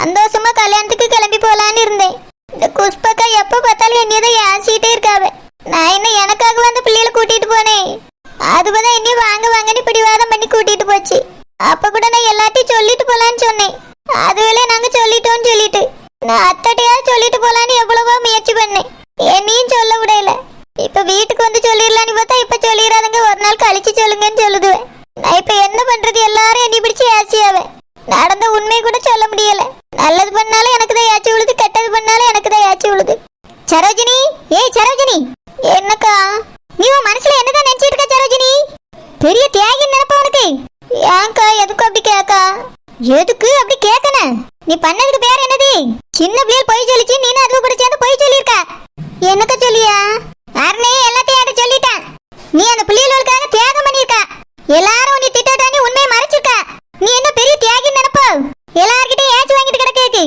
சந்தோஷமா கல்யாணத்துக்கு கிளம்பி போலான்னு இருந்தேன். இந்த குஷ்பக்கா எப்ப பார்த்தாலும் என்னையதான் ஏசிட்டே இருக்காவ. நான் என்ன எனக்காக வந்து பிள்ளைகளை கூட்டிட்டு போனேன். அதுபதான் என்னையும் வாங்க வாங்கன்னு பிடிவாதம் பண்ணி கூட்டிட்டு போச்சு. அப்ப கூட நான் எல்லாத்தையும் சொல்லிட்டு போலான்னு சொன்னேன். அதுவேளை நாங்க சொல்லிட்டோம்னு சொல்லிட்டு நான் அத்தட்டையாவது சொல்லிட்டு போலான்னு எவ்வளவோ முயற்சி பண்ணேன். என்னையும் சொல்ல விடையில. இப்ப வீட்டுக்கு வந்து சொல்லிடலான்னு பார்த்தா இப்ப சொல்லிடாதங்க, ஒரு நாள் கழிச்சு சொல்லுங்கன்னு சொல்லுதுவேன். நான் இப்ப என்ன பண்றது? எல்லாரும் என்னை பிடிச்சி ஏசியாவே. நடந்த உண்மை கூட சொல்ல முடியல. நல்லது பண்ணாலும் எனக்கு தான் ஏச்சி விழுது, கெட்டது பண்ணாலும் எனக்கு தான் ஏச்சி விழுது. சரோஜினி, ஏய் சரோஜினி. என்னக்கா? நீ உன் மனசுல என்னதான் நினைச்சிட்டு இருக்க சரோஜினி? பெரிய தியாகி நினைப்பா உனக்கு? ஏன்க்கா எதுக்கு அப்படி கேக்கா? எதுக்கு அப்படி கேட்கணும்? நீ பண்ணதுக்கு பேர் என்னது? சின்ன பிள்ளைகள் போய் சொல்லிச்சு, நீனும் அதுவும் கூட சேர்ந்து போய் சொல்லியிருக்க. என்னக்க சொல்லியா? அருணே எல்லாத்தையும் என்கிட்ட சொல்லிட்டேன். நீ அந்த பிள்ளைகளுக்காக தியாகம் பண்ணியிருக்க. எல்லாரும் உன்னை திட்டானே உண்மையை மறைச்சிருக்க. நீ என்ன பெரிய தியாகி நினைப்போ? எல்லார்கிட்டையும் ஏச்சு வாங்கிட்டு கிடக்கு.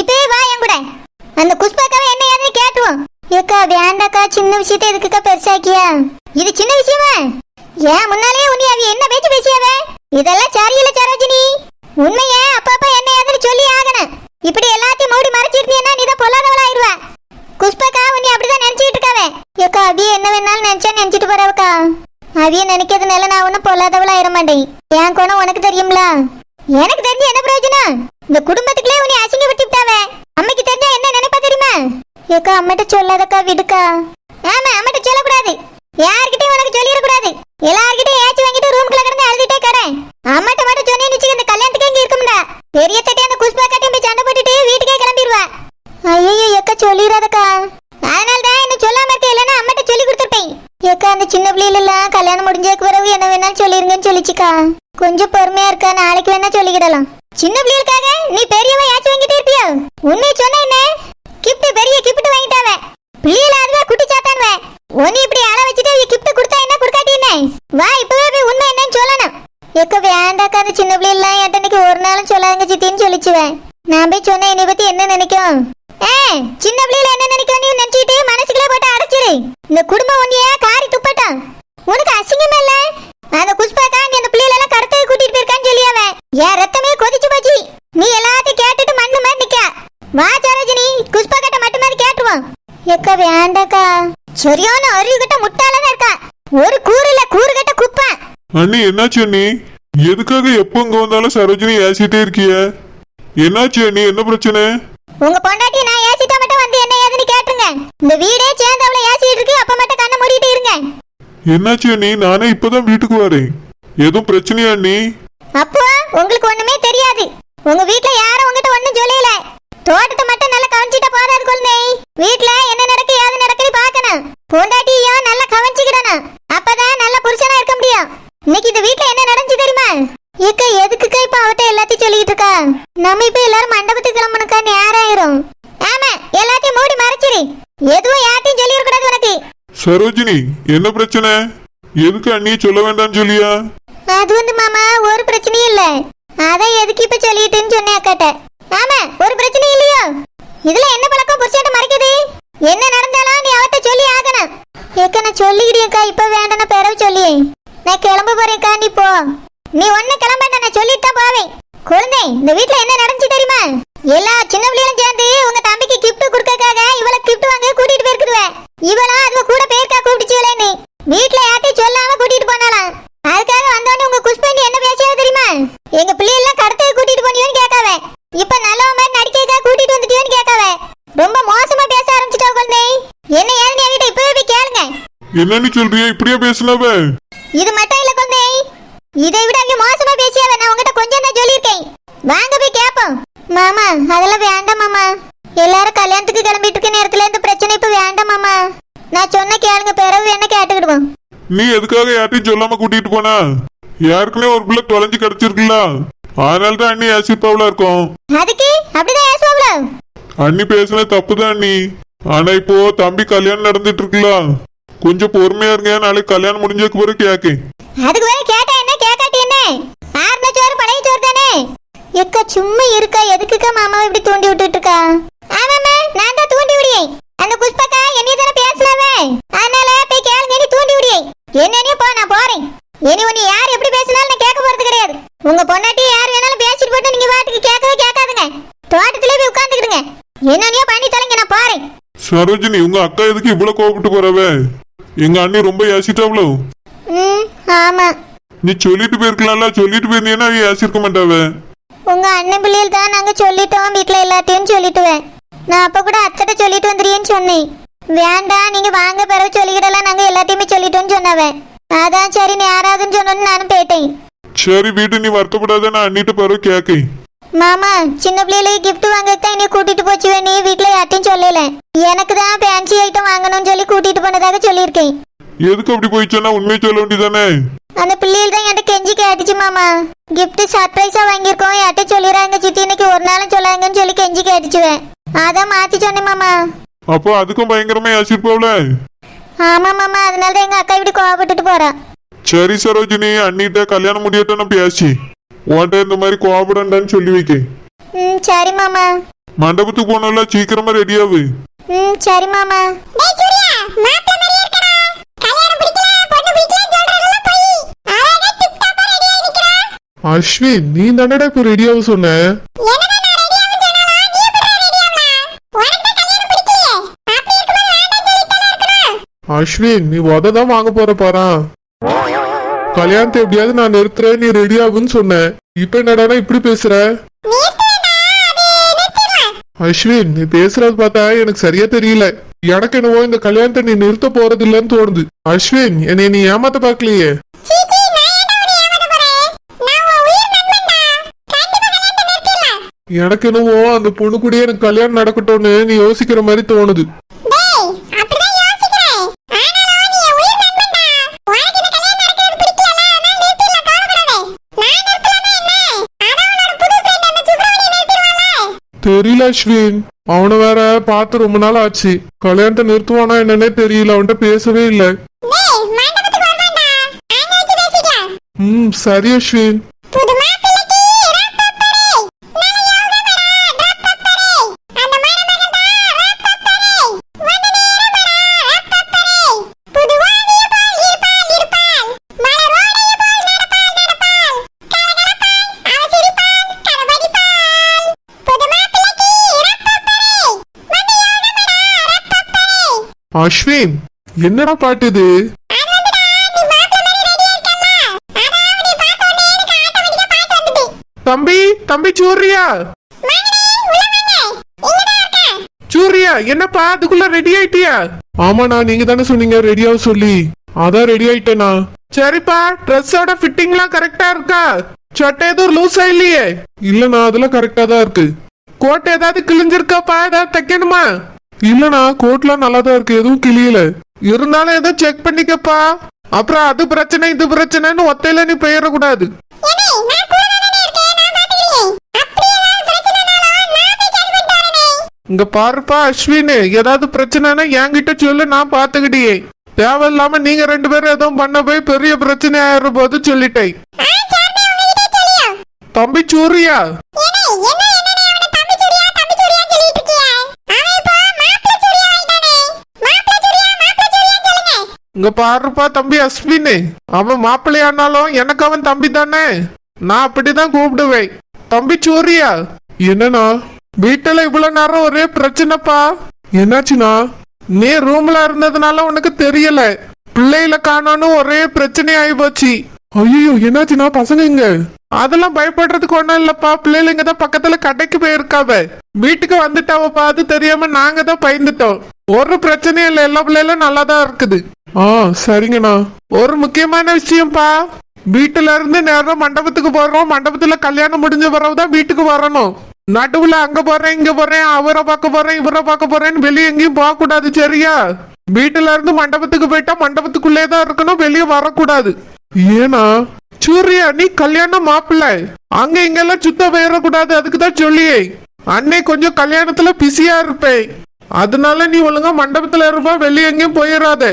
இப்பவே வா என் கூட. அந்த குஷ்பாக்காவை என்ன ஏதுன்னு கேட்டுவோம். ஏக்கா வேண்டாக்கா, சின்ன விஷயத்தை எதுக்குக்கா பெருசாக்கியா? இது சின்ன விஷயமா? ஏன் முன்னாலே உன்னை அவ என்ன பேச்சு பேசியாவே? இதெல்லாம் சரியில்லை சரோஜினி. உண்மையே அப்பப்பா என்ன ஏதுன்னு சொல்லி ஆகணும். இப்படி எல்லாத்தையும் மூடி மறைச்சிருந்தீங்கன்னா நீ தான் பொல்லாதவளாயிருவ. குஷ்பக்கா உன்னை அப்படிதான் நினைச்சிட்டு இருக்காவே. ஏக்கா அவிய என்ன வேணாலும் நினைச்சிட்டு போறவக்கா. அவிய நினைக்கிறதுனால நான் ஒன்னும் பொல்லாதவளாயிர மாட்டேன். என் குணம் உனக்கு தெரியும்ல. எனக்கு தெரிஞ்சு என்ன பிரயோஜனம்? இந்த குடும்பத்துக்குள்ளே உன்னை அசிங்கப்பட்டுட்டாவே. அம்மைக்கு தெரிஞ்சா என்ன நினைப்பா தெரியுமா? ஏக்கா அம்மிட்ட சொல்லாதக்கா, விடுக்கா. ஆமா, அம்மிட்ட சொல்லக்கூடாது. யார்கிட்டயும் உனக்கு சொல்லிடக்கூடாது. எல்லார்கிட்டையும் ஏச்சு வாங்கிட்டு ரூம்குள்ள கிடந்து அழுதுட்டே கடை. அம்மாட்ட மட்டும் சொன்னேன்னு இந்த கல்யாணத்துக்கு இங்க இருக்கும்டா. பெரிய தட்டி அந்த குஷ்பா கட்டையும் போய் சண்டை போட்டுட்டு வீட்டுக்கே கிளம்பிடுவா. ஐயோ ஏக்கா சொல்லிடாதக்கா. அதனால்தான் என்ன சொல்லாம இருக்க, இல்லைன்னா அம்மாட்ட சொல்லி கொடுத்துருப்பேன். ஏக்கா அந்த சின்ன பிள்ளைல எல்லாம் கல்யாணம் முடிஞ்சதுக்கு பிறகு என்ன வேணாலும் சொல்லிருங்கன்னு சொல்லிச்சுக்கா. கொஞ்சம் பொறுமையா இருக்கா, நாளைக்கு வேணா சொல்லிக்கிடலாம். சின்ன பிள்ளைகளுக்காக நீ பெரியவன் ஏச்சு வாங்கிட்டே இருப்பியோ? உண்மையை சொன்ன என்ன? கிஃப்ட் பெரிய கிஃப்ட் வாங்கிட்டாவ. பிள்ளைல அதுவே குட்டி சாத்தான்வே. ஒன்னு இப்படி அழ வச்சுட்டு கிஃப்ட் கொடுத்தா என்ன, கொடுக்காட்டி என்ன? வா இப்பவே போய் உண்மை என்னன்னு சொல்லணும். ஏக்க வேண்டாக்கா, அந்த சின்ன பிள்ளைலாம் என்கிட்ட ஒரு நாளும் சொல்லாங்க சித்தின்னு சொல்லிச்சுவேன். நான் போய் சொன்னேன் என்னை பத்தி என்ன நினைக்கும்? சின்ன பிள்ளைல என்ன நினைக்கும் நீ நினைச்சிட்டு மனசுக்குள்ளே போட்டு அடைச்சிரு. இந்த குடும்பம் ஒன்னியே காரி துப்பட்டான். உனக்கு அசிங்கமா இல்ல? அந்த குஷ்பாக்கா நீ அந்த பிள்ளைல எல்லாம் கடத்தது கூட்டிட்டு போயிருக்கான்னு சொல்லியாவே. என் ரத்தமே கொதிச்சு போச்சு. நீ எல்லாத்தையும் கேட்டுட்டு மண்ணு மாதிரி நிக்க. வா சரோஜினி, குஷ்பா கிட்ட மட்டும் மாதிரி கேட்டுவோம். ஏக்கா வேண்டாக்கா. சரியான அறிவு கிட்ட முட்டாளதான் இருக்கா. ஒரு கூறு இல்ல, கூறு கட்ட குப்பை. அண்ணி என்னாச்சு அண்ணி? எதுக்காக எப்ப இங்க வந்தாலும் சரோஜினி ஏசிட்டே இருக்கிய? என்னாச்சு அண்ணி, என்ன பிரச்சனை? உங்க பொண்டாட்டி நான் ஏசிட்டா மட்டும் வந்து என்ன ஏதுன்னு கேட்டுங்க. இந்த வீடே சேர்ந்து அவளை ஏசிட்டு இருக்கு. அப்ப மட்டும் கண்ணை மூடிட்டு இருங்க. என்னாச்சு அண்ணி? நானே இப்பதான் வீட்டுக்கு வரேன். எதுவும் பிரச்சனையா அண்ணி? அப்போ உங்களுக்கு ஒண்ணுமே தெரியாது. உங்க வீட்ல யாரும் உங்ககிட்ட ஒண்ணும் சொல்லல. தோட்டத்தை மட்டும் நல்லா கவனிச்சிட்ட போதாது குழந்தை. வீட்ல என்ன நடக்கு ஏது நடக்குன்னு பாக்கணும். பொண்டாட்டியும் நல்லா கவனிச்சுக்கிடணும். அப்பதான் நல்ல புருஷனா இருக்க முடியும். இன்னைக்கு இந்த வீட்ல என்ன நடந்துச்சு தெரியுமா? ஏக்கா எதுக்குக்கா இப்ப அவட்ட எல்லாத்தையும் சொல்லிட்டு இருக்கா? நம்ம இப்ப எல்லாரும் மண்டபத்துக்கு கிளம்பணுக்கா, நேரம் ஆயிரும். ஆமா, எல்லாத்தையும் மூடி மறைச்சிரு. எதுவும் யார்ட்டையும் சொல்லிடக்கூடாது உனக்கு. சரோஜினி என்ன பிரச்சனை? எதுக்கு அண்ணியை சொல்ல வேண்டாம்னு சொல்லியா? அது வந்து மாமா ஒரு பிரச்சனையும் இல்ல. அதான் எதுக்கு இப்ப சொல்லிட்டுன்னு சொன்னேன் அக்காட்ட. ஆமா, ஒரு பிரச்சனை இல்லையோ? இதுல என்ன பழக்கம் புருஷன்ட்ட மறைக்குது? என்ன நடந்தாலும் நீ அவட்ட சொல்லி ஆகணும். ஏக்கா நான் சொல்லிக்கிட்டேக்கா, இப்ப வேண்டாம் பிறகு சொல்லி. நான் கிளம்ப போறேன்க்கா, நீ போ. நீ ஒண்ணு கிளம்பாட்ட, நான் சொல்லிட்டு தான் போவேன். குழந்தை இந்த வீட்டுல என்ன நடந்துச்சு தெரியுமா? எல்லா சின்ன பிள்ளைகளும் சேர்ந்து உங்க தம்பிக்கு கிஃப்ட் கொடுக்கறதுக்காக இவளை கிஃப்ட் வாங்க கூட்டிட்டு போயிருக்குதுவே. இவளா அதுவ கூட பேருக்கா கூப்பிடுச்சுவளேன்னு வீட்டுல யார்ட்டையும் சொல்லாம கூட்டிட்டு போனாலாம். அதுக்காக வந்தோடனே உங்க குஷ்பண்டி என்ன பேசியது தெரியுமா? எங்க பிள்ளைலாம் கடத்தை கூட்டிட்டு போனியோன்னு கேட்காவே. இப்ப நல்லவ மாதிரி நடிக்கிறதுக்காக கூட்டிட்டு வந்துட்டியோன்னு கேட்காவே. ரொம்ப மோசமா பேச ஆரம்பிச்சுட்டா குழந்தை. என்ன ஏதுன்னு என்கிட்ட இப்பவே போய் கேளுங்க. என்னன்னு சொல்றியா? இப்படியே பேசலாவ? இது மட்டும் இல்ல குழந்தை, இதை விட அவங்க மோசமா பேசியாவே. நான் உங்ககிட்ட கொஞ்சம் தான் சொல்லியிருக்கேன். வாங்க போய் கேப்போம். மாமா அதெல்லாம் வேண்டாம் மாமா. எல்லாரும் கல்யாணத்துக்கு கிளம்பிட்டு இருக்க நேரத்துல இந்த பிரச்சனை இப்ப வேண்டாம் மாமா. நான் சொன்ன கேளுங்க, பிறகு என்ன கேட்டுக்கிடுவோம். நீ எதுக்காக யார்ட்டையும் சொல்லாம கூட்டிட்டு போனா? யாருக்குன்னே ஒரு பிள்ளை தொலைஞ்சு கிடைச்சிருக்குல்ல, அதனாலதான் அண்ணி ஏசிப்பாவில இருக்கும். அதுக்கு அப்படிதான் ஏசுவாங்களா? அண்ணி பேசுன தப்புதான் அண்ணி. ஆனா இப்போ தம்பி கல்யாணம் நடந்துட்டு இருக்குல்ல, கொஞ்சம் பொறுமையா இருங்க. நாளைக்கு கல்யாணம் முடிஞ்சதுக்கு பிறகு கேக்கேன். அதுக்கு வேற கேட்டா என்ன கேட்காட்டி என்ன? ஆறுன சோறு பழைய சோறு தானே. எக்கா சும்மா இருக்கா, எதுக்குக்கா மாமாவை இப்படி தூண்டி விட்டுட்டு இருக்கா? ஆமாமா, நான் தான் தூண்டி விடியேன். அந்த புஷ்பக்கா என்னைய தானே பேசலாமே, அதனால போய் கேளுங்க, நீ தூண்டி விடியேன். என்னன்னே போ, நான் போறேன். இனி உன்னை யார் எப்படி பேசினாலும் நான் கேட்க போறது கிடையாது. உங்க பொண்டாட்டி யார் வேணாலும் பேசிட்டு போட்டு நீங்க பாட்டுக்கு கேட்கவே கேட்காதுங்க. தோட்டத்தை சரோஜினி உங்க அக்கா எதுக்கு இவ்வளவு கோவப்பட்டு போறவ? எங்க அண்ணி ரொம்ப ஏசிட்டாவளோ? ம் ஆமா. நீ சொல்லிட்டு போயிருக்கலாம்ல, சொல்லிட்டு போயிருந்தீங்கன்னா அவ ஏசிருக்க மாட்டாவ. உங்க அண்ணன் பிள்ளைகள் தான் நாங்க சொல்லிட்டோம், வீட்டுல எல்லாத்தையும் சொல்லிட்டுவேன். நான் அப்ப கூட அத்தைட்ட சொல்லிட்டு வந்துடுறேன்னு சொன்னேன். வேண்டாம் நீங்க வாங்க பிறகு சொல்லிக்கிடலாம், நாங்க எல்லாத்தையுமே சொல்லிட்டோம்னு சொன்னவன். அதான் சரி நீ யாராவதுன்னு சொன்னோன்னு நானும் போயிட்டேன். சரி வீட்டு நீ வருத்தப்படாத, நான் அண்ணிட்டு பிறகு கேக்கேன். மாமா சின்ன பிள்ளைகளுக்கு கிஃப்ட் வாங்கத்தான் என்னை கூட்டிட்டு போச்சு. நீ வீட்டுல யார்ட்டையும் சொல்லல. எனக்கு தான் ஃபேன்சி ஐட்டம் வாங்கணும்னு சொல்லி கூட்டிட்டு போனதாக சொல்லியிருக்கேன். எதுக்கு அப்படி போய் சொன்னா உண்மையை சொல்ல வேண்டியதானே? அந்த பிள்ளைகள் தான் என்கிட்ட கெஞ்சி கேட்டுச்சு மாமா. கிஃப்ட் சர்ப்ரைஸா வாங்கியிருக்கோம், யார்ட்ட சொல்லிடுறாங்க சித்தி, இன்னைக்கு ஒரு நாளும் சொல்லாங்கன்னு சொல்லி கெஞ்சி கேட்டுச்சுவேன். அதான் மாத்தி சொன்னேன் மாமா. அப்போ அதுக்கும் பயங்கரமா ஏசிருப்பாவல. ஆமா மாமா, அதனால தான் எங்க அக்கா இப்படி கோவப்பட்டுட்டு போறா. சரி சரோஜினி, அண்ணிட்ட கல்யாணம் முடியட்டும் நான் பேசி உன்ட்ட இந்த மாதிரி கோவப்படான்னு சொல்லி வைக்க. ம் சரி மாமா. மண்டபத்துக்கு போனோம்ல, சீக்கிரமா ரெடியாவு. ம் சரி மாமா. அஸ்வின் நீ தானடா இப்ப ரெடியாவு சொன்ன? அஸ்வின் நீ உததான் வாங்க போற பாரா. கல்யாணத்தை எப்படியாவது நான் நிறுத்துறேன், நீ ரெடி ஆகுன்னு சொன்ன. இப்ப என்னடா இப்படி பேசுற? அஸ்வின் நீ பேசுறது பார்த்தா எனக்கு சரியா தெரியல. எனக்கு என்னவோ இந்த கல்யாணத்தை நீ நிறுத்த போறது இல்லன்னு தோணுது. அஸ்வின் என்னை நீ ஏமாத்த பாக்கலையே. எனக்கு என்னவோ அந்த பொண்ணு கூட எனக்கு கல்யாணம் நடக்கட்டும்னு நீ யோசிக்கிற மாதிரி தோணுது. தெரியல அஸ்வின், அவனை வேற பார்த்து ரொம்ப நாள் ஆச்சு. கல்யாணத்தை நிறுத்துவானா என்னன்னே தெரியல, அவன்கிட்ட பேசவே இல்லை. ம் சரி அஸ்வின். அஸ்வின் என்னடா பாட்டு இது? தம்பி தம்பி சூர்யா, சூர்யா என்னப்பா அதுக்குள்ள ரெடி ஆயிட்டியா? ஆமாண்ணா, நீங்க தானே சொன்னீங்க ரெடியாவ சொல்லி, அதான் ரெடி ஆயிட்டேனா. சரிப்பா, ட்ரெஸ்ஸோட ஃபிட்டிங்லாம் கரெக்டா இருக்கா? சட்டை எதுவும் லூஸா இல்லையே? இல்லண்ணா அதெல்லாம் கரெக்டா தான் இருக்கு. கோட் ஏதாவது கிழிஞ்சிருக்காப்பா, ஏதாவது தைக்கணுமா? இல்லண்ணா கோட்லாம் நல்லா தான் இருக்கு, எதுவும் கிளியல. இருந்தாலும் ஏதோ செக் பண்ணிக்கப்பா. அப்புறம் அது பிரச்சனை இது பிரச்சனைன்னு ஒத்தையில நீ போயிடக்கூடாது. இங்க பாருப்பா அஸ்வின், ஏதாவது பிரச்சனைனா என்கிட்ட சொல்லு, நான் பாத்துக்கிட்டே. தேவையில்லாம நீங்க ரெண்டு பேரும் எதுவும் பண்ண போய் பெரிய பிரச்சனை ஆயிர போது சொல்லிட்டேன். தம்பி சூர்யா, இங்க பாருப்பா தம்பி அஸ்வின், அவன் மாப்பிள்ளையானாலும் எனக்கு அவன் தம்பி தானே, நான் அப்படிதான் கூப்பிடுவேன். தம்பி சூர்யா, என்னண்ணா வீட்டுல இவ்வளவு நேரம் ஒரே பிரச்சனைப்பா? என்னாச்சுண்ணா? நீ ரூம்ல இருந்ததுனால உனக்கு தெரியல, பிள்ளைகளை காணோன்னு ஒரே பிரச்சனை ஆகி போச்சு. ஐயோ என்னாச்சுண்ணா? பசங்க இங்க? அதெல்லாம் பயப்படுறதுக்கு ஒண்ணும் இல்லப்பா, பிள்ளைங்க தான் பக்கத்துல கடைக்கு போயிருக்காவ, வீட்டுக்கு வந்துட்டாவப்பா. அது தெரியாம நாங்க தான் பயந்துட்டோம். ஒரு பிரச்சனையும் இல்லை, எல்லா பிள்ளைகளும் நல்லாதான் இருக்குது. சரிங்கண்ணா. ஒரு முக்கியமான விஷயம்ப்பா, வீட்டுல இருந்து நேரம் மண்டபத்துக்கு போறோம், மண்டபத்துல கல்யாணம் முடிஞ்ச பிறகுதான் வீட்டுக்கு வரணும். நடுவுல அங்க போறேன் இங்க போறேன், அவரை பார்க்க போறேன் இவரை பார்க்க போறேன்னு வெளியே எங்கேயும் போக கூடாது, சரியா? வீட்டுல இருந்து மண்டபத்துக்கு போயிட்டா மண்டபத்துக்குள்ளே தான் இருக்கணும், வெளியே வரக்கூடாது. ஏனா சூர்யா நீ கல்யாணம் மாப்பிள்ள, அங்க இங்கெல்லாம் சுத்த போயிடக்கூடாது, அதுக்குதான் சொல்லியே. அன்னை கொஞ்சம் கல்யாணத்துல பிஸியா இருப்பேன், அதனால நீ ஒழுங்கா மண்டபத்துல இருப்பா, வெளியே எங்கேயும் போயிடாத.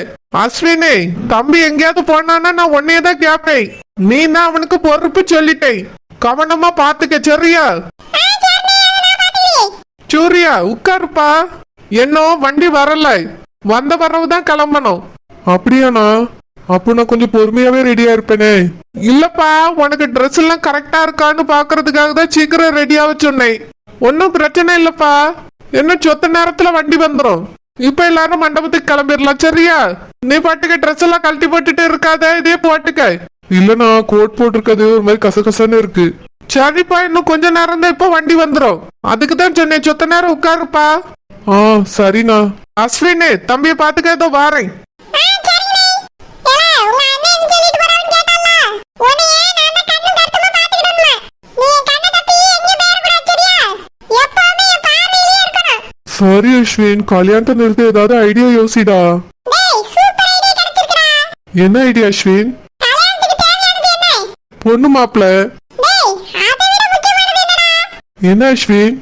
அஸ்வினே தம்பி எங்கேயாவது போனானா நான் உன்னையதான் கேட்பேன், நீ தான் அவனுக்கு பொறுப்பு சொல்லிட்டேன், கவனமா பாத்துக்க, சரியா? சூர்யா உட்காருப்பா. இன்னும் வண்டி வரல, வந்த வரவுதான் கிளம்பணும். அப்படியாண்ணா? அப்போ நான் கொஞ்சம் பொறுமையாவே ரெடியா இருப்பேனே. இல்லப்பா, உனக்கு ட்ரெஸ் எல்லாம் கரெக்டா இருக்கான்னு பாக்குறதுக்காக தான் சீக்கிரம் ரெடியாக சொன்னேன். ஒன்னும் பிரச்சனை இல்லப்பா, என்ன சொத்த நேரத்துல வண்டி வந்துடும். இப்ப எல்லாரும் மண்டபத்துக்கு கிளம்பிடலாம் சரியா? நீ பாட்டுக்க ட்ரெஸ் எல்லாம் கழட்டி போட்டுட்டு இருக்காத, இதே போட்டுக்க. இல்லனா கோட் போட்டிருக்கிறது ஒரு மாதிரி கசகசன்னு இருக்கு. சரிப்பா, இன்னும் கொஞ்ச நேரம் தான், இப்ப வண்டி வந்துடும். அதுக்கு தான் சொன்னேன், சொத்த நேரம் உட்காருப்பா. ஆ சரிண்ணா. அஸ்வினே, தம்பியை பாத்துக்க, ஏதோ வாரேன். சரி அஸ்வின், கல்யாணத்தை நிறுத்த ஏதாவது ஐடியா யோசிடா. என்ன ஐடியா அஸ்வின்? பொண்ணு மாப்பிள. என்ன அஸ்வின்?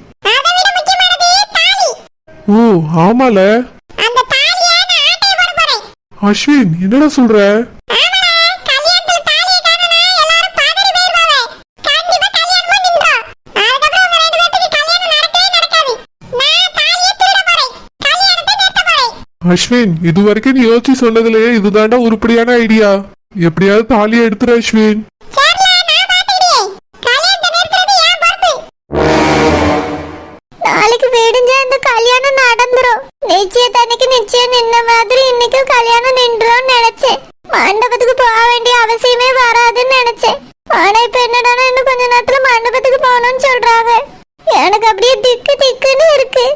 ஓ ஆமால. அஸ்வின் என்னடா சொல்ற? அஸ்வின், இது வரைக்கும் நீ யோசிச்சு சொன்னதுலயே இதுதாண்டா உருப்படியான ஐடியா. எப்படியாவது தாலியை எடுத்துரு அஸ்வின். நாளைக்கு விடிஞ்சா இந்த கல்யாணம் நடந்துரும். நிச்சயத்தன்னைக்கு நிச்சயம் நின்ன மாதிரி இன்னைக்கு கல்யாணம் நின்றோம்னு நினைச்சேன். மண்டபத்துக்கு போக வேண்டிய அவசியமே வராதுன்னு நினைச்சேன். ஆனா இப்ப என்னடா இன்னும் கொஞ்ச நேரத்துல மண்டபத்துக்கு போகணும்னு சொல்றாங்க. எனக்கு அப்படியே திக்கு திக்குன்னு இருக்கு.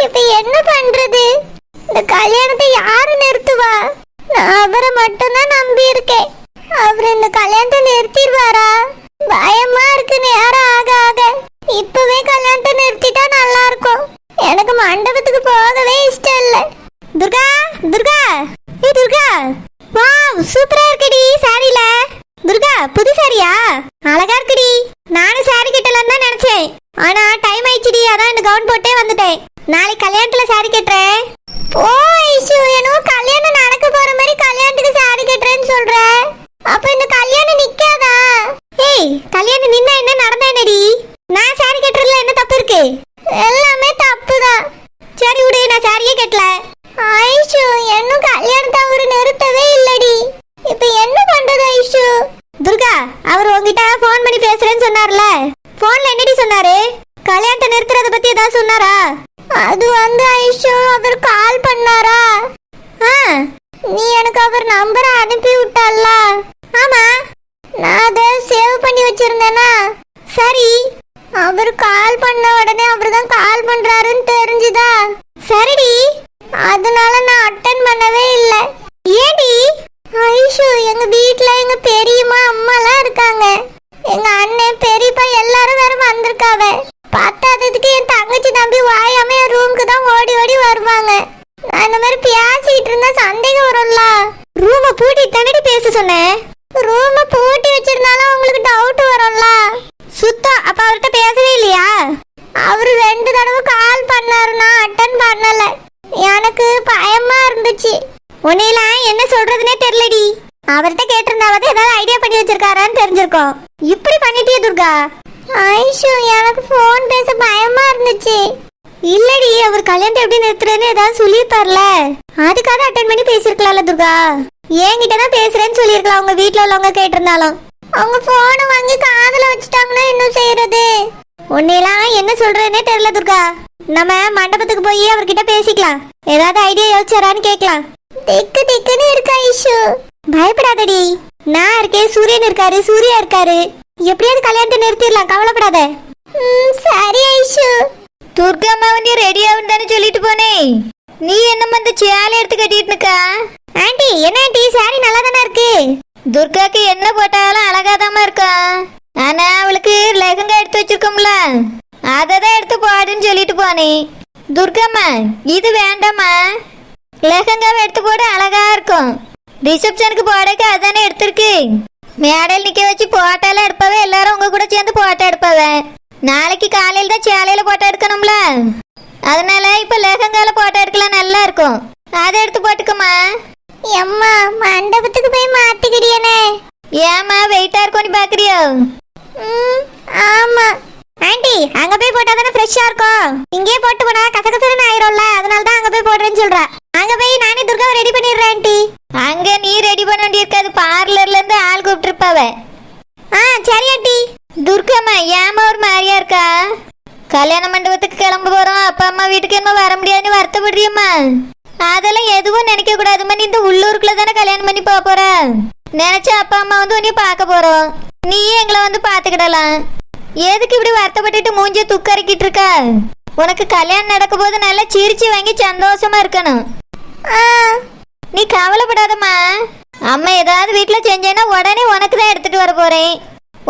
இப்ப என்ன பண்றது? இந்த கல்யாணத்தை யாரு நிறுத்துவா? நான் அவரை மட்டும்தான் நம்பி இருக்கேன். அவர் இந்த கல்யாணத்தை நிறுத்திடுவாரா? பயமா இருக்கு நேரம் ஆக ஆக. இப்பவே கல்யாணத்தை நிறுத்திட்டா நல்லா இருக்கும். எனக்கு மண்டபத்துக்கு போகவே இஷ்டம் இல்ல. துர்கா, துர்கா, ஏ துர்கா, வாவ் சூப்பரா இருக்குடி சாரில. துர்கா, புது சாரியா? அழகா இருக்குடி. நானும் சாரி கட்டலாம் தான் நினைச்சேன். ஆனா டைம் ஆயிடுச்சுடி, அதான் இந்த கவுன் போட்டே வந்துட்டேன். நாளைக்கு கல்யாணத்துல சாரி கட்டுறேன். ஓ ஐஷு, என்னோ கல்யாணம் நடக்க போற மாதிரி கல்யாணத்துக்கு சாரி கட்டுறேன்னு சொல்ற. அப்ப இந்த கல்யாணம் நிக்காதா? ஏய், கல்யாணம் நின்னா என்ன நடந்தா என்னடி? நான் சாரி கட்டுறதுல என்ன தப்பு இருக்கு? எல்லாமே தப்புதான். சரி விடு, நான் சாரியே கட்டல. ஐஷு, இன்னும் கல்யாணத்தை அவரு நிறுத்தவே இல்லடி. இப்ப என்ன பண்றது ஐஷு? துர்கா, அவர் உங்ககிட்ட போன் பண்ணி பேசுறேன்னு சொன்னார்ல, போன்ல என்னடி சொன்னாரு? கல்யாணத்தை நிறுத்துறத பத்தி ஏதாவது சொன்னாரா? அது வந்து ஐஷு, அவர் கால் பண்ணாரா? நீ எனக்கு அவர் நம்பரை அனுப்பி விட்டல்ல? ஆமா, நான் அதை சேவ் பண்ணி வச்சிருந்தேனா? சரி, அவர் கால் பண்ண உடனே அவர் தான் கால் பண்றாருன்னு தெரிஞ்சுதா? சரிடி, அதனால நான் அட்டென்ட் பண்ணவே இல்லை. ஏடி? ஐஷு, எங்க வீட்ல எங்க பெரியம்மா அம்மாலாம் இருக்காங்க. எங்க அண்ணன் பெரியப்பா எல்லாரும் வேற வந்திருக்காவ. பத்தாததுக்கு என் தங்கச்சி தம்பி வாயாம என் ரூமுக்கு தான் ஓடி ஓடி வருவாங்க. நான் இந்த மாதிரி பேசிட்டு இருந்தா சந்தேகம் வரும்ல. ரூமை பூட்டி தானடி பேச சொன்னேன். ரூமை பூட்டி வச்சிருந்தாலும் உங்களுக்கு டவுட் வரும்ல. சுத்தம். அப்ப அவர்கிட்ட பேசவே இல்லையா? அவரு 2 தடவை கால் பண்ணாரு, நான் அட்டன் பண்ணல. எனக்கு பயமா இருந்துச்சு. உன்னையெல்லாம் என்ன சொல்றதுன்னே தெரியலடி. அவர்கிட்ட கேட்டிருந்தாவது ஏதாவது ஐடியா பண்ணி வச்சிருக்காரான்னு தெரிஞ்சிருக்கோம். இப்படி பண்ணிட்டியே துர்கா. ஐஷு, எனக்கு போன் பேச பயமா இருந்துச்சு. இல்லடி, அவர் கல்யாணத்தை எப்படி நிறுத்துறேன்னு ஏதாவது சொல்லியிருப்பார்ல, அதுக்காக அட்டன் பண்ணி பேசிருக்கலாம்ல துர்கா. என்கிட்ட தான் பேசுறேன்னு சொல்லியிருக்கலாம். உங்க வீட்டுல உள்ளவங்க கேட்டிருந்தாலும். அவங்க போனை வாங்கி காதுல வச்சுட்டாங்கன்னா என்ன செய்யறது? உன்னையெல்லாம் என்ன சொல்றதுன்னே தெரியல துர்கா. நம்ம மண்டபத்துக்கு போய் அவர்கிட்ட பேசிக்கலாம். ஏதாவது ஐடியா யோசிச்சாரான்னு கேட்கலாம். திக்கு திக்குன்னு இருக்கு ஐஷு. பயப்படாதடி, நான் இருக்கேன். சூரியன் இருக்காரு, சூர்யா இருக்காரு. எப்படியாவது கல்யாணத்தை நிறுத்திடலாம், கவலைப்படாத. சரி ஐஷு. துர்கா அம்மா வந்து ரெடி ஆகுன்னு தானே சொல்லிட்டு போனேன். நீ என்னம்மா இந்த சேலை எடுத்து கட்டிட்டு இருக்கா? ஆண்டி, என்ன ஆண்டி, சாரி நல்லா தானே இருக்கு. துர்காக்கு என்ன போட்டாலும் அழகாதாம்மா இருக்கா. ஆனா அவளுக்கு லெஹங்கா எடுத்து வச்சிருக்கோம்ல, அதை தான் எடுத்து போடுன்னு சொல்லிட்டு போனேன். துர்காம்மா, இது வேண்டாமா? லெஹங்காவை எடுத்து போட அழகா இருக்கும். ரிசப்ஷனுக்கு போடக்கு அதானே எடுத்திருக்கு. மேடையில் நிக்க வச்சு போட்டாலாம் எடுப்பவே, எல்லாரும் உங்க கூட சேர்ந்து போட்டோ எடுப்பவே. நாளைக்கு காலையில தான் சேலையில போட்டோ எடுக்கணும்ல, அதனால இப்ப லெஹங்கால போட்டோ எடுக்கலாம், நல்லா இருக்கும். அதை எடுத்து போட்டுக்கோமா. எம்மா, மண்டபத்துக்கு போய் மாத்திக்கிடியனே. ஏமா வெயிட்டா இருக்கும் நீ பாக்குறியோ? ஆமா ஆண்டி, அங்க போய் போட்டா தானே ஃப்ரெஷ்ஷா இருக்கும். இங்கே போட்டு போனா கசகசன்னு ஆயிரும்ல, அதனால தான் அங்க போய் போடுறேன்னு சொல்றேன். அங்க போய் நானே துர்காவை ரெடி பண்ணிடுறேன் ஆண்டி. அங்க நீ ரெடி பண்ண வேண்டியிருக்காது, பார்லர்ல இருந்து ஆள் கூப்பிட்டுருப்பாவ. சரி ஆண்டி. துர்காம்மா, ஏமா ஒரு மாதிரியா இருக்கா? கல்யாண மண்டபத்துக்கு கிளம்ப போறோம், அப்பா அம்மா வீட்டுக்கு என்ன வர முடியாதுன்னு வருத்தப்படுறியம்மா? அதெல்லாம் எதுவும் நினைக்க கூடாதுமா. நீ இந்த உள்ளூருக்குள்ள தானே கல்யாணம் பண்ணி போக போற. நினைச்ச அப்பா அம்மா வந்து உன்னைய பார்க்க போறோம். நீயே எங்களை வந்து பாத்துக்கிடலாம். எதுக்கு இப்படி வருத்தப்பட்டுட்டு மூஞ்சிய துக்கறிக்கிட்டு இருக்க? உனக்கு கல்யாணம் நடக்கும் போது நல்லா சிரிச்சு வாங்கி சந்தோஷமா இருக்கணும். நீ கவலைப்படாதம்மா. அம்மா ஏதாவது வீட்டுல செஞ்சேன்னா உடனே உனக்கு தான் எடுத்துட்டு வர போறேன்.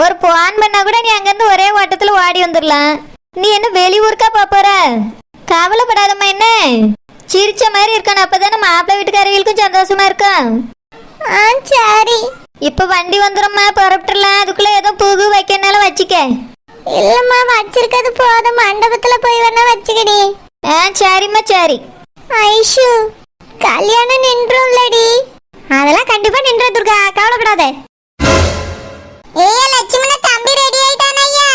ஒரு போன் பண்ணா கூட நீ அங்கிருந்து ஒரே ஓட்டத்துல ஓடி வந்துடலாம். நீ என்ன வெளியூருக்கா போற? கவலைப்படாதம்மா. என்ன சிரிச்ச மாதிரி இருக்கணும். அப்பதானே மாப்பிள்ளை வீட்டுக்காரர்களுக்கும் சந்தோஷமா இருக்கும். சரி. இப்ப வண்டி வந்துடும்மா, புறப்பட்டுலாம். அதுக்குள்ள ஏதோ புகு வைக்கனாலும் வச்சுக்க. இல்லம்மா, வச்சிருக்கிறது போதும். மண்டபத்துல போய் வேணா வச்சுக்கடி. சரிம்மா சரி. ஐஷு, கல்யாணம் நின்றும்லடி. அதெல்லாம் கண்டிப்பா நின்று துர்கா, கவலைப்படாத. ஏய் லட்சுமண, தம்பி ரெடி ஆயிட்டானய்யா?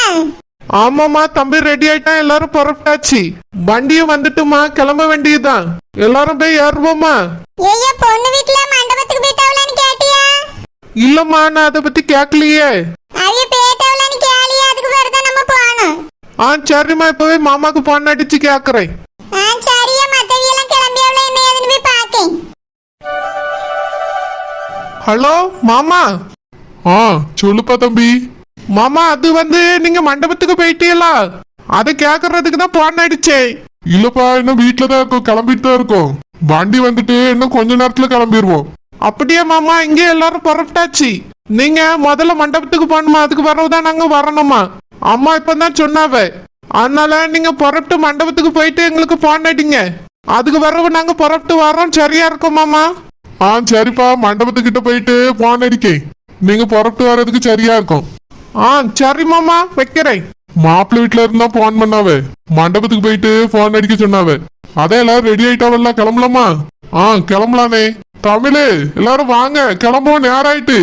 ஆமாம்மா, தம்பி ரெடி ஆயிட்டான். எல்லாரும் புறப்பட்டாச்சு. வண்டியும் வந்துட்டுமா, கிளம்ப வேண்டியதுதான். எல்லாரும் போய் ஏறுவோமா? ஏய்யா, பொண்ணு வீட்ல மண்டபத்துக்கு போயிட்டாவளான்னு கேட்டியா? இல்லம்மா, நான் அதை பத்தி கேட்கலையே. அவிய போயிட்டாவளான்னு கேளியா? அதுக்கு பிறகு நம்ம போகணும். சரிம்மா, இப்பவே மாமாக்கு போன் அடிச்சு கேக்குறேன். சரியா, மத்தவியெல்லாம் கிளம்பியாவளா என்ன ஏதுன்னு போய் பாக்கேன். ஹலோ மாமா. சொல்லுப்பா தம்பி. மாமா, அது வந்து நீங்க மண்டபத்துக்கு போயிட்டீங்களா? அதை கேக்குறதுக்கு தான் போன் அடிச்சேன். இல்லப்பா, இன்னும் வீட்டுலதான் இருக்கோம், கிளம்பிட்டு தான் இருக்கோம். வண்டி வந்துட்டு இன்னும் கொஞ்ச நேரத்துல கிளம்பிடுவோம். அப்படியே மாமா, இங்கே எல்லாரும் புறப்பட்டாச்சு. நீங்க முதல்ல மண்டபத்துக்கு போகணுமா? அதுக்கு வரவுதான் நாங்க வரணுமா? அம்மா இப்பதான் சொன்னாவ. அதனால நீங்க புறப்பட்டு மண்டபத்துக்கு போயிட்டு எங்களுக்கு போன் அடிங்க. அதுக்கு வரவு நாங்க புறப்பட்டு வரோம். சரியா இருக்கும் மாமா? சரிப்பா, மண்டபத்துக்கிட்ட போயிட்டு போன் அடிக்கேன். நீங்க புறப்பட்டு வர்றதுக்கு சரியா இருக்கும். சரி மாமா, வைக்கிறேன். மாப்பிள்ளை வீட்டுல இருந்தா போன் பண்ணாவ, மண்டபத்துக்கு போயிட்டு போன் அடிக்க சொன்னாவ. அதான் எல்லாரும் ரெடி ஆயிட்டாவல்ல, கிளம்பலாமா? கிளம்பலானே. தமிழ், எல்லாரும் வாங்க, கிளம்புவோம், நேரம் ஆயிட்டு.